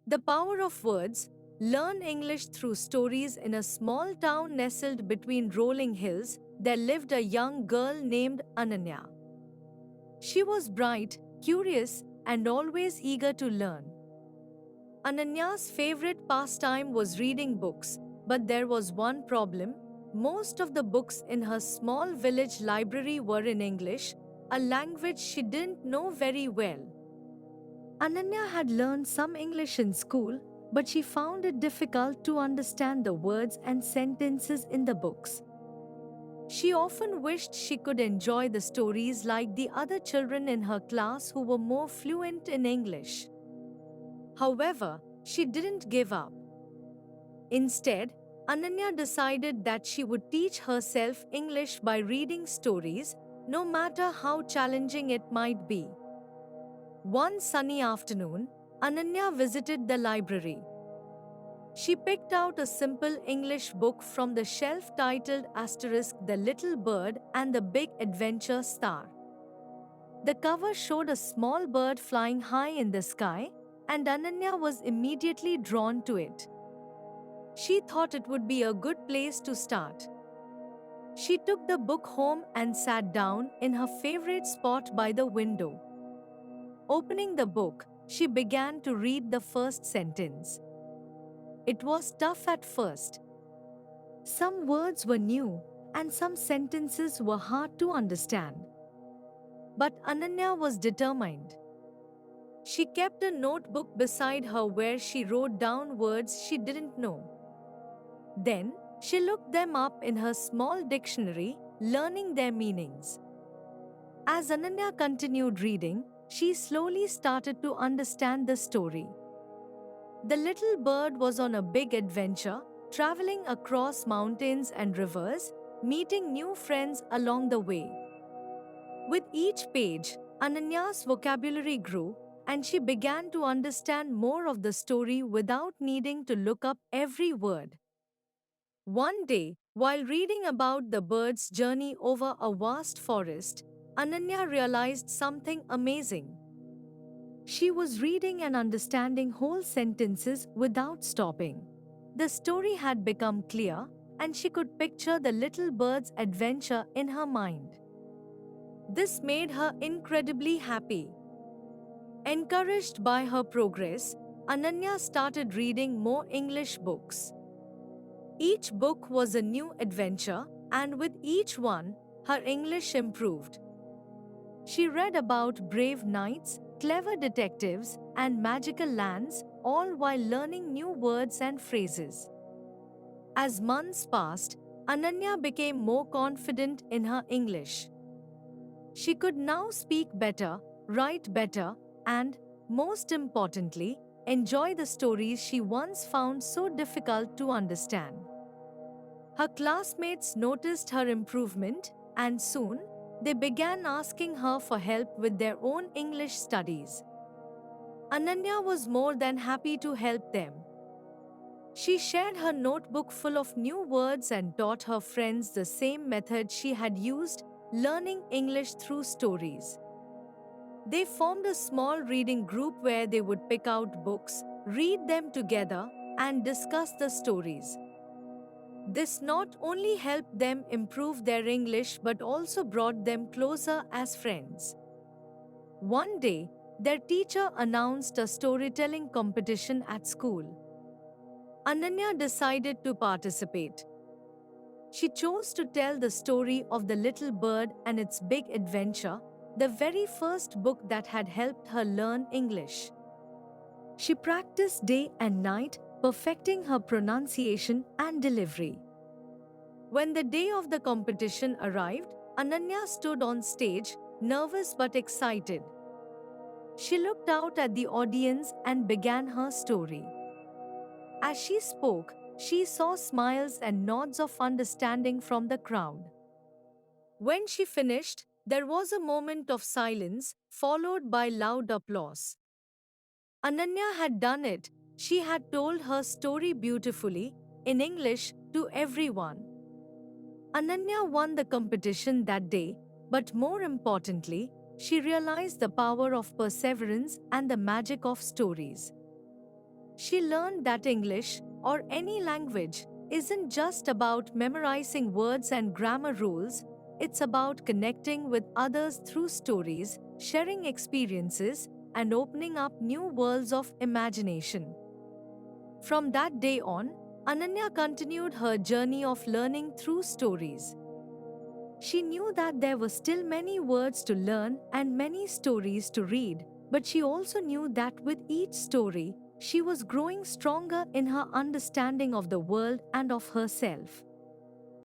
The Power of Words. Learn English through stories. In a small town nestled between rolling hills, there lived a young girl named Ananya. She was bright, curious, and always eager to learn. Ananya's favorite pastime was reading books, but there was one problem. Most of the books in her small village library were in English, a language she didn't know very well. Ananya had learned some English in school, but she found it difficult to understand the words and sentences in the books. She often wished she could enjoy the stories like the other children in her class who were more fluent in English. However, she didn't give up. Instead, Ananya decided that she would teach herself English by reading stories, no matter how challenging it might be. One sunny afternoon, Ananya visited the library. She picked out a simple English book from the shelf titled Asterisk The Little Bird and the Big Adventure Star. The cover showed a small bird flying high in the sky, and Ananya was immediately drawn to it. She thought it would be a good place to start. She took the book home and sat down in her favorite spot by the window. Opening the book, she began to read the first sentence. It was tough at first. Some words were new, and some sentences were hard to understand. But Ananya was determined. She kept a notebook beside her where she wrote down words she didn't know. Then, she looked them up in her small dictionary, learning their meanings. As Ananya continued reading, she slowly started to understand the story. The little bird was on a big adventure, traveling across mountains and rivers, meeting new friends along the way. With each page, Ananya's vocabulary grew, and she began to understand more of the story without needing to look up every word. One day, while reading about the bird's journey over a vast forest, Ananya realized something amazing. She was reading and understanding whole sentences without stopping. The story had become clear, and she could picture the little bird's adventure in her mind. This made her incredibly happy. Encouraged by her progress, Ananya started reading more English books. Each book was a new adventure, and with each one, her English improved. She read about brave knights, clever detectives, and magical lands, all while learning new words and phrases. As months passed, Ananya became more confident in her English. She could now speak better, write better, and, most importantly, enjoy the stories she once found so difficult to understand. Her classmates noticed her improvement, and soon, they began asking her for help with their own English studies. Ananya was more than happy to help them. She shared her notebook full of new words and taught her friends the same method she had used, learning English through stories. They formed a small reading group where they would pick out books, read them together, and discuss the stories. This not only helped them improve their English but also brought them closer as friends. One day, their teacher announced a storytelling competition at school. Ananya decided to participate. She chose to tell the story of the little bird and its big adventure, the very first book that had helped her learn English. She practiced day and night, perfecting her pronunciation and delivery. When the day of the competition arrived, Ananya stood on stage, nervous but excited. She looked out at the audience and began her story. As she spoke, she saw smiles and nods of understanding from the crowd. When she finished, there was a moment of silence, followed by loud applause. Ananya had done it. She had told her story beautifully, in English, to everyone. Ananya won the competition that day, but more importantly, she realized the power of perseverance and the magic of stories. She learned that English, or any language, isn't just about memorizing words and grammar rules, it's about connecting with others through stories, sharing experiences, and opening up new worlds of imagination. From that day on, Ananya continued her journey of learning through stories. She knew that there were still many words to learn and many stories to read, but she also knew that with each story, she was growing stronger in her understanding of the world and of herself.